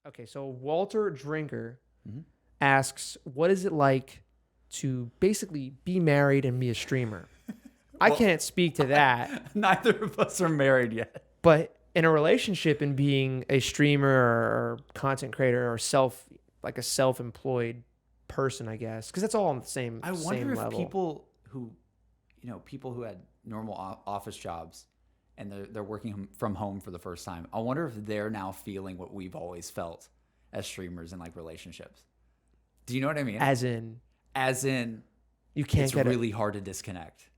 Okay, so Walter Drinker Mhm. asks, what is it like to basically be married and be a streamer? I Well, can't speak to that, Neither of us are married yet. but in a relationship and being a streamer or content creator or like a self-employed person, I guess, because that's all on the same I wonder same if level. people who had normal office jobs and they're working from home for the first time, I wonder if they're now feeling what we've always felt as streamers in like relationships. Do you know what I mean? As in, you can't It's get really hard to disconnect.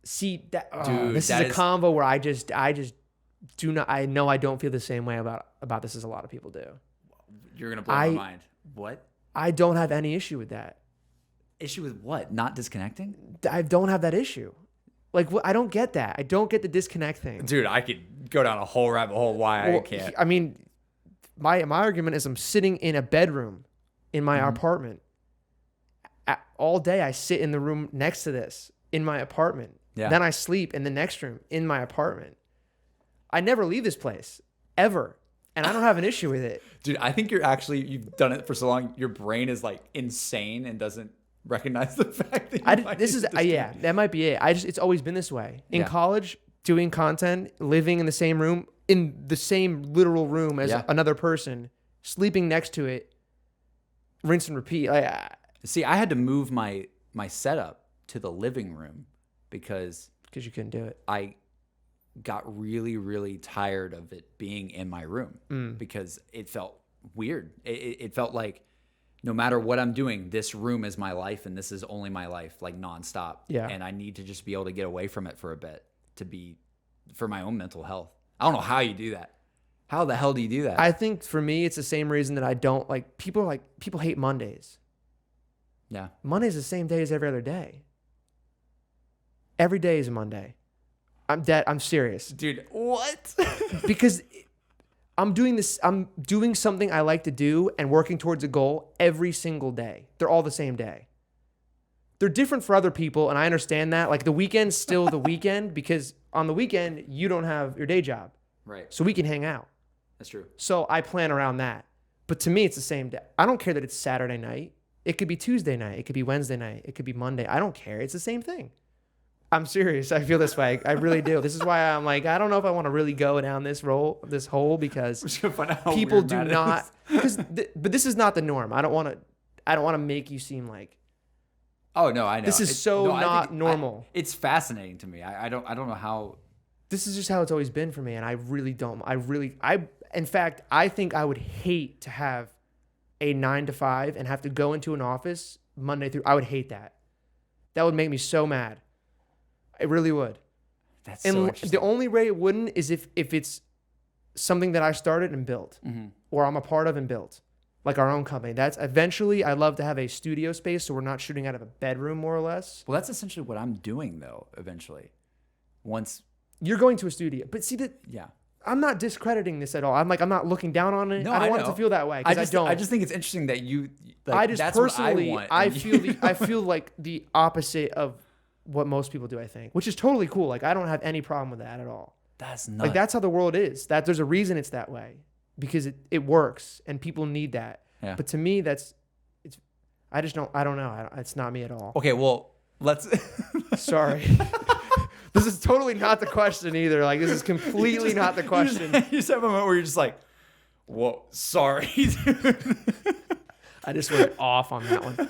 See that, Dude, this is a combo where I just do not. I know I don't feel the same way about this as a lot of people do. You're gonna blow my mind. What? I don't have any issue with that. Issue with what? Not disconnecting? I don't have that issue. Like, I don't get that. I don't get the disconnect thing. Dude, I could go down a whole rabbit hole why I can't. I mean, my argument is I'm sitting in a bedroom in my apartment. All day I sit in the room next to this in my apartment. Yeah. Then I sleep in the next room in my apartment. I never leave this place ever. And I don't have an issue with it. Dude, I think you've done it for so long, your brain is like insane and doesn't recognize the fact that that might be it. It's always been this way. In Yeah. college, doing content, living in the same room, in the same literal room as another person, sleeping next to it, rinse and repeat. See, I had to move my setup to the living room because you couldn't do it. I got really, really tired of it being in my room because it felt weird. It felt like no matter what I'm doing, this room is my life and this is only my life, like nonstop. Yeah. And I need to just be able to get away from it for a bit for my own mental health. I don't know how you do that. How the hell do you do that? I think for me, it's the same reason that I don't people hate Mondays. Yeah. Monday's the same day as every other day. Every day is a Monday. I'm serious. Dude, what? Because I'm doing something I like to do and working towards a goal every single day. They're all the same day. They're different for other people, and I understand that. Like the weekend's still the weekend because on the weekend, you don't have your day job. Right. So we can hang out. That's true. So I plan around that. But to me, it's the same day. I don't care that it's Saturday night. It could be Tuesday night. It could be Wednesday night. It could be Monday. I don't care. It's the same thing. I'm serious. I feel this way. I really do. This is why I'm like, I don't know if I want to really go down this hole because We're just gonna find out how people weird do Matt not. is. But this is not the norm. I don't want to make you seem like Oh no, I know. this is not normal. It's fascinating to me. I don't know how. This is just how it's always been for me, and I really don't. In fact, I think I would hate to have a 9 to 5 and have to go into an office Monday through. I would hate that. That would make me so mad. It really would. That's And so interesting. the only way it wouldn't is if it's something that I started and built, or I'm a part of and built, like our own company. That's eventually. I'd love to have a studio space, so we're not shooting out of a bedroom, more or less. Well, that's essentially what I'm doing though. Eventually, once You're going to a studio, but see that. yeah. I'm not discrediting this at all. I'm not looking down on it. No, I don't I want it know. to feel that way because I don't. I just think it's interesting that you. Like, I just that's personally, what I want. I feel like the opposite of what most people do. I think, which is totally cool. Like I don't have any problem with that at all. That's nuts. Like that's how the world is. That there's a reason it's that way because it works and people need that. Yeah. But to me, I just don't. I don't know. It's not me at all. Okay, well, let's. Sorry. This is totally not the question either. Like this is completely not the question. You just have a moment where you're just like, "Whoa, sorry." dude." I just went off on that one.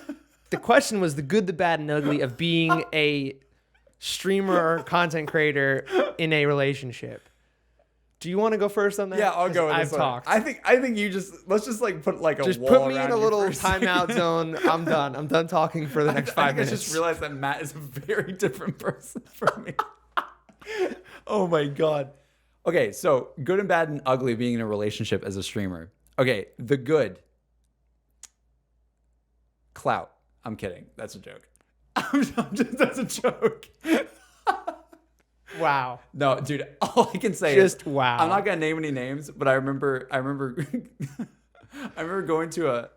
The question was the good, the bad, and ugly of being a streamer or content creator in a relationship. Do you want to go first on that? Yeah, I'll go with I've this one. talked. I think you let's just like put like a Just wall put me around in a you little for a second. timeout zone. I'm done. I'm done talking for the next 5 minutes. I just realized that Matt is a very different person from me. Oh my god. Okay, so good and bad and ugly being in a relationship as a streamer. Okay, the good. Clout. I'm kidding. That's a joke. That's a joke. Wow. No, dude, all I can say Just is wow. I'm not gonna name any names, but I remember I remember going to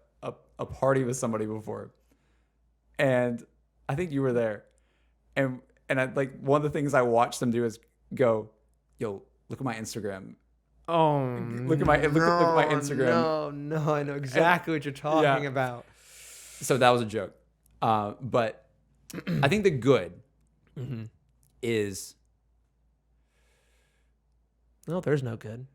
a party with somebody before. And I think you were there. And I like one of the things I watched them do is go, yo, look at my Instagram. Oh, Look at my Instagram. No, I know exactly what you're talking about. So that was a joke. But I think the good is, No, there's no good.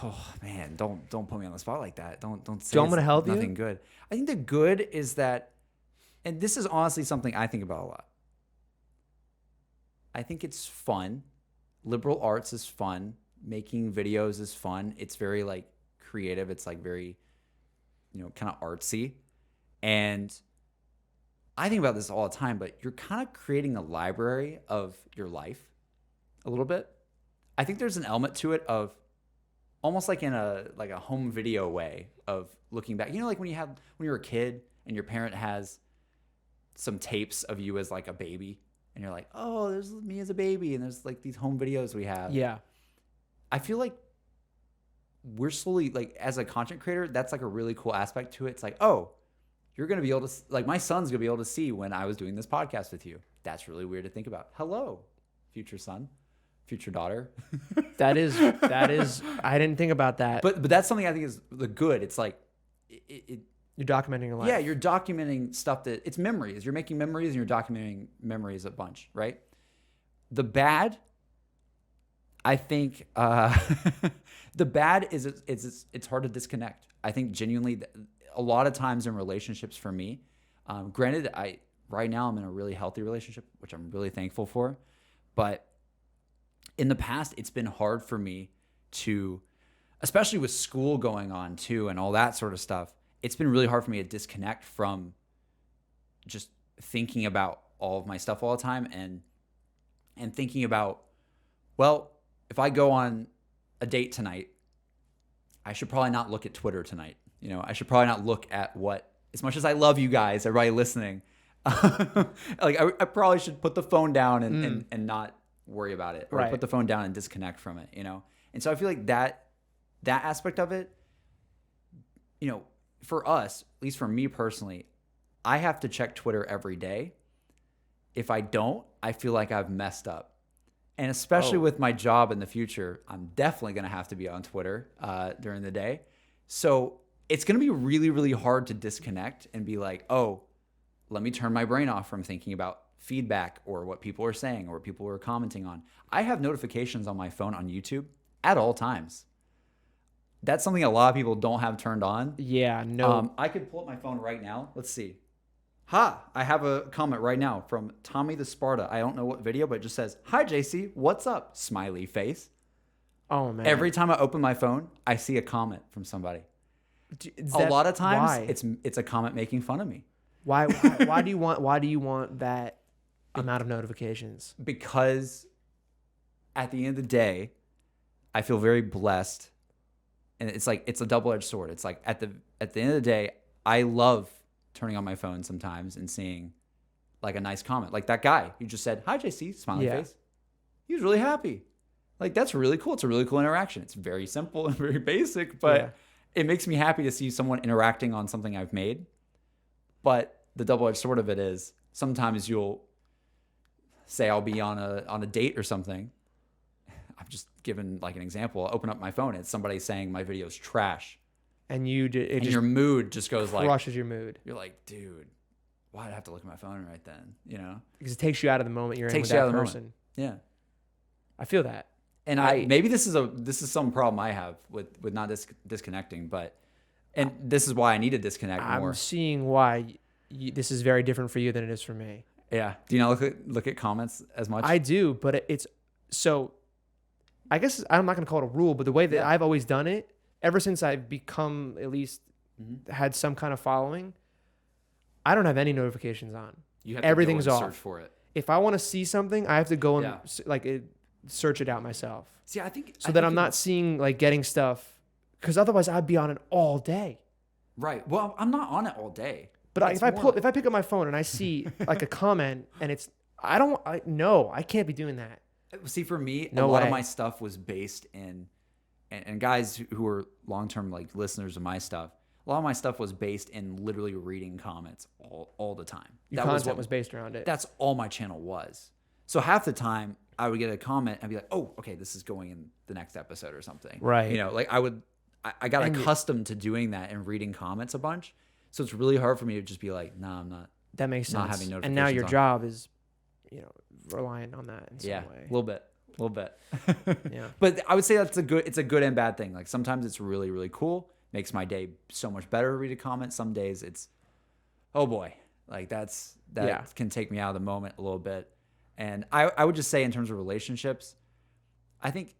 oh man, don't put me on the spot like that. Don't say Do you want me to help you? nothing good. I think the good is that, and this is honestly something I think about a lot. I think it's fun. Liberal arts is fun. Making videos is fun. It's very like creative. It's like very, kind of artsy. And I think about this all the time, but you're kind of creating a library of your life a little bit. I think there's an element to it of almost like in a home video way of looking back. Like when you were a kid and your parent has some tapes of you as like a baby and you're like, oh, there's me as a baby and there's like these home videos we have. Yeah. I feel like we're slowly, like, as a content creator, that's like a really cool aspect to it. It's like, oh, you're going to be able to, like, my son's going to be able to see when I was doing this podcast with you. That's really weird to think about. Hello, future son, future daughter. That is, I didn't think about that. But that's something I think is the good. It's like, You're documenting your life. yeah, you're documenting stuff that, it's memories. You're making memories and you're documenting memories a bunch, right? The bad, I think the bad is it's hard to disconnect. I think genuinely a lot of times in relationships for me, granted, right now I'm in a really healthy relationship, which I'm really thankful for. But in the past, it's been hard for me to, especially with school going on too and all that sort of stuff, it's been really hard for me to disconnect from just thinking about all of my stuff all the time and thinking about, well, if I go on a date tonight, I should probably not look at Twitter tonight. I should probably not look at as much as I love you guys, everybody listening, like I probably should put the phone down and not worry about it, or put the phone down and disconnect from it, And so I feel like that aspect of it, for us, at least for me personally, I have to check Twitter every day. If I don't, I feel like I've messed up. And especially with my job in the future, I'm definitely going to have to be on Twitter during the day. So it's going to be really, really hard to disconnect and be like, oh, let me turn my brain off from thinking about feedback or what people are saying or what people are commenting on. I have notifications on my phone on YouTube at all times. That's something a lot of people don't have turned on. Yeah, no. I could pull up my phone right now. Let's see. I have a comment right now from Tommy the Sparta. I don't know what video, but it just says, hi, JC, what's up? Smiley face. Oh, man. Every time I open my phone, I see a comment from somebody. A lot of times, it's a comment making fun of me. Why do you want that amount of notifications? Because at the end of the day, I feel very blessed. And it's like, it's a double-edged sword. It's like at the end of the day, I love turning on my phone sometimes and seeing like a nice comment. Like that guy who just said, hi, JC, smiley face. He was really happy. Like, that's really cool. It's a really cool interaction. It's very simple and very basic, but it makes me happy to see someone interacting on something I've made. But the double-edged sword of it is sometimes you'll say I'll be on a date or something. I'm just giving like an example. I'll open up my phone and it's somebody saying my video's trash. And your mood just goes like, crushes your mood. You're like, dude, why'd I have to look at my phone right then? Because it takes you out of the moment you're in with that person. Yeah, I feel that. And maybe this is some problem I have with not disconnecting, and this is why I need to disconnect more. I'm seeing why this is very different for you than it is for me. Yeah. Do you not look at comments as much? I do, but it's so. I guess I'm not going to call it a rule, but the way that I've always done it, ever since I've become at least had some kind of following, I don't have any notifications on. You have Everything's to go and off. search for it. If I want to see something, I have to go and search it out myself. See, I think that I'm not seeing getting stuff, because otherwise I'd be on it all day. Right. Well, I'm not on it all day. But if I pick up my phone and I see like a comment and I can't be doing that. See, for me, a lot of my stuff was based in, and guys who are long-term like listeners of my stuff, a lot of my stuff was based in literally reading comments all the time. Your content was based around it. That's all my channel was. So half the time I would get a comment and be like, oh, okay, this is going in the next episode or something. Right. You know, like I got accustomed to doing that and reading comments a bunch. So it's really hard for me to just be like, nah, I'm not. That makes Not sense. having And now your notifications on. job is, reliant on that in some Yeah, way. a little bit. Yeah. But I would say it's a good and bad thing. Like sometimes it's really, really cool. Makes my day so much better to read a comment. Some days it's, oh boy, like that Yeah. can take me out of the moment a little bit. And I would just say in terms of relationships, I think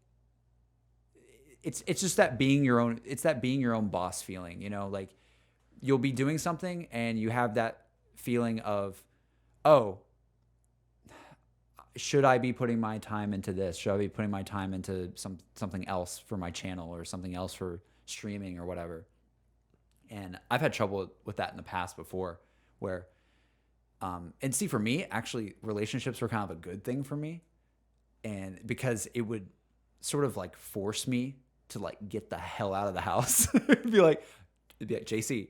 it's just that being your own boss feeling, you know, like you'll be doing something and you have that feeling of, oh, should I be putting my time into this? Should I be putting my time into something else for my channel or something else for streaming or whatever? And I've had trouble with that in the past before where, and see, for me, actually, relationships were kind of a good thing for me. And because it would sort of like force me to like get the hell out of the house. It'd be like, JC,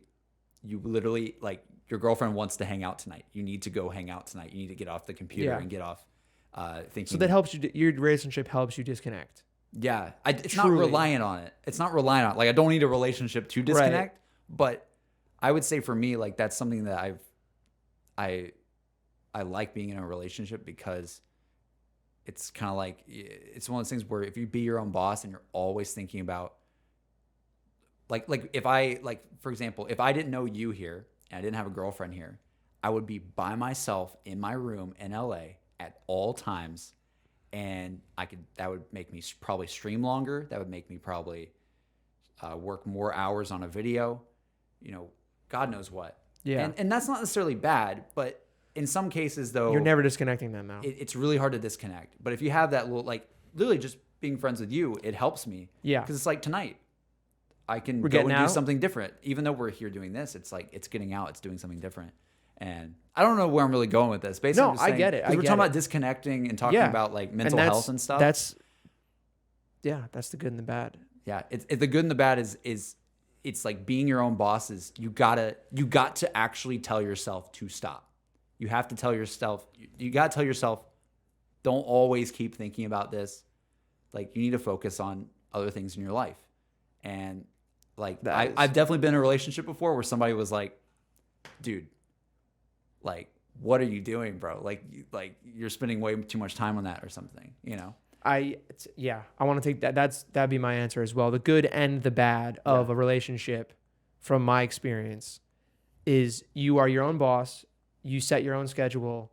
you literally, like, your girlfriend wants to hang out tonight. You need to go hang out tonight. You need to get off the computer and get off thinking. So that helps you. Your relationship helps you disconnect. Yeah, it's not Truly. reliant on it. It's not reliant on like I don't need a relationship to disconnect. But I would say for me, like that's something that I like being in a relationship because it's kind of like it's one of those things where if you be your own boss and you're always thinking about like if I like for example if I didn't know you here and I didn't have a girlfriend here, I would be by myself in my room in LA at all times. And that would make me probably stream longer. That would make me probably work more hours on a video, you know, God knows what. Yeah. And that's not necessarily bad, but in some cases though, You're never disconnecting them now. it's really hard to disconnect. But if you have that little, like literally just being friends with you, it helps me. Yeah. Because it's like tonight, I can We're go getting and do out. something different. Even though we're here doing this, it's like, it's getting out, it's doing something different. And I don't know where I'm really going with this. Basically, No, I'm just I saying, get it. 'cause I we're get talking it. about disconnecting and talking Yeah. about like And mental health and stuff. That's the good and the bad. Yeah, it's the good and the bad is it's like being your own boss is you got to actually tell yourself to stop. You have to tell yourself you got to tell yourself don't always keep thinking about this. Like you need to focus on other things in your life. And like I've definitely been in a relationship before where somebody was like, dude, like what are you doing, bro? Like you're spending way too much time on that or something, you know? I want to take that. That'd be my answer as well. The good and the bad of a relationship, from my experience, is you are your own boss. You set your own schedule.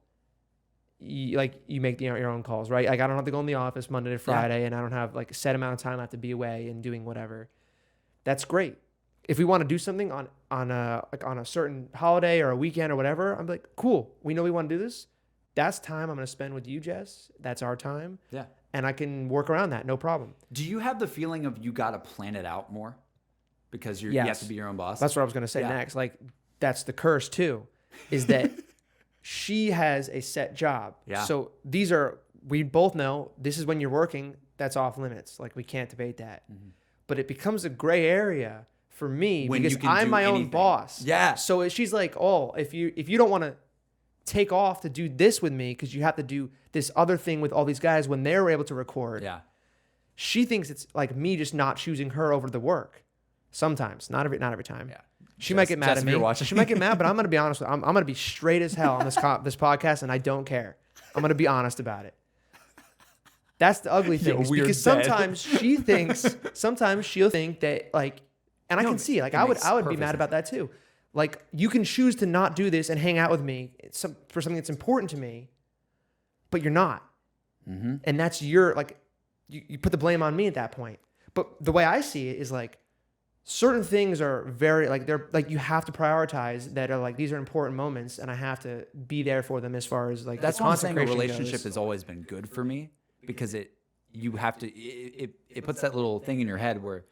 You make your own calls, right? Like I don't have to go in the office Monday to Friday, and I don't have like a set amount of time I have to be away and doing whatever. That's great. If we want to do something on a certain holiday or a weekend or whatever, I'm like, cool. We know we want to do this. That's time I'm going to spend with you, Jess. That's our time. Yeah. And I can work around that, no problem. Do you have the feeling of you got to plan it out more because you have to be your own boss? That's what I was going to say next. Like, that's the curse too, is that she has a set job. Yeah. So we both know this is when you're working, that's off limits. Like, we can't debate that. Mm-hmm. But it becomes a gray area for me when because I'm my own boss. Yeah. So she's like, oh, if you don't want to take off to do this with me because you have to do this other thing with all these guys when they're able to record. Yeah. She thinks it's like me just not choosing her over the work. Sometimes, not every time. Yeah. She might get mad at me. You're watching. She might get mad, but I'm going to be honest with I'm going to be straight as hell on this podcast, and I don't care. I'm going to be honest about it. That's the ugly thing. Because sometimes she'll think that like, and I can see like I would be mad about that too. Like you can choose to not do this and hang out with me for something that's important to me, but you're not. Mm-hmm. And that's your like, you put the blame on me at that point. But the way I see it is like, certain things are very like they're like you have to prioritize that are like these are important moments and I have to be there for them as far as like that's the why I'm saying a consecration relationship goes. has always been good for me because it puts that little thing in your head where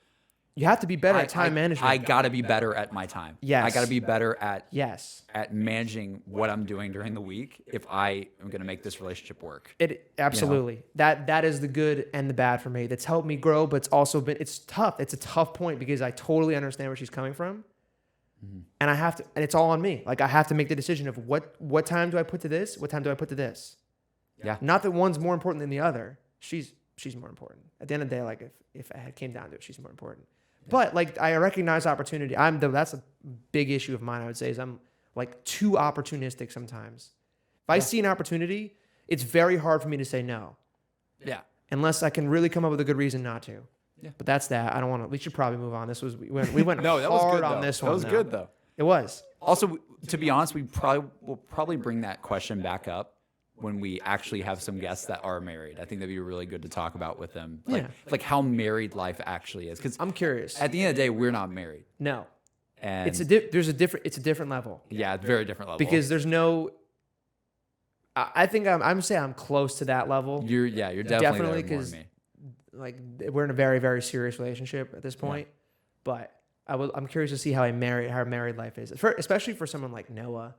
you have to be better at time management. I got to be better at my time. Yes. I got to be better at at managing what I'm doing during the week if I am going to make this relationship work. It absolutely. That is the good and the bad for me. That's helped me grow, but it's tough. It's a tough point because I totally understand where she's coming from. Mm-hmm. And it's all on me. Like I have to make the decision of what time do I put to this? What time do I put to this? Yeah. Not that one's more important than the other. She's more important. At the end of the day, like if it came down to it, she's more important. But like I recognize opportunity. That's a big issue of mine. I would say is I'm like too opportunistic sometimes. If I see an opportunity, it's very hard for me to say no. Yeah. Unless I can really come up with a good reason not to. Yeah. But that's that. I don't want to. We should probably move on. We went No, that was hard good, on though. this one. That was good though. It was. Also, to be honest, we'll probably bring that question back up when we actually have some guests that are married. I think that'd be really good to talk about with them, like how married life actually is. Because I'm curious. at the end of the day, we're not married, No, and it's a different level yeah, very different level. because there's no. I think I'm saying I'm close to that level. you're definitely there more because than me. like we're in a very very serious relationship at this point, but I'm curious to see how married life is, especially for someone like Noah.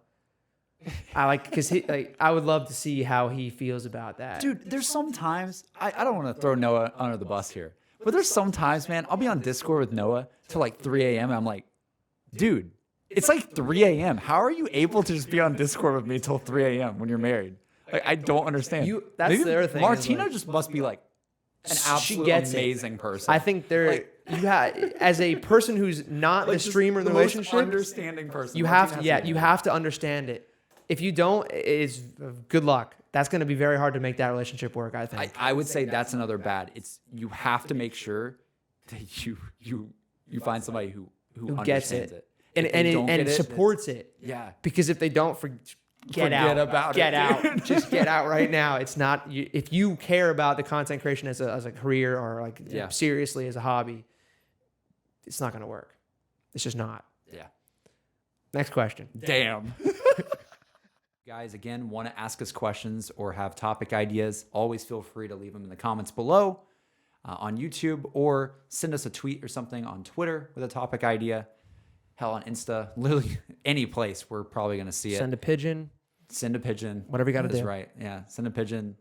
I like because I would love to see how he feels about that. Dude, there's sometimes I don't want to throw Noah under the bus here, but there's sometimes, man, I'll be on Discord with Noah till like 3 a.m. and I'm like, dude, it's like 3 a.m. How are you able to just be on Discord with me till 3 a.m. when you're married? Like, I don't understand. That's Maybe the other thing is, Martina like, just must be like an she absolute gets it. amazing person. I think as a person who's not the just streamer in the most relationship, understanding person. you Martina have to has be you have to understand it. If you don't, it's good luck. That's going to be very hard to make that relationship work, I think. I would say that's another bad. It's you have to make sure that you find somebody who gets understands it. If they don't And get it, supports it. yeah. Because if they don't, get Forget out. about it, Get out. dude. Just get out right now. It's not if you care about the content creation as a career or like seriously as a hobby, it's not going to work. It's just not. Yeah. Next question. Damn. Guys, again, want to ask us questions or have topic ideas, always feel free to leave them in the comments below on YouTube or send us a tweet or something on Twitter with a topic idea. Hell, on Insta, literally any place we're probably going to see it. Send a pigeon. Send a pigeon. Whatever you gotta That's do. right. Yeah. Send a pigeon.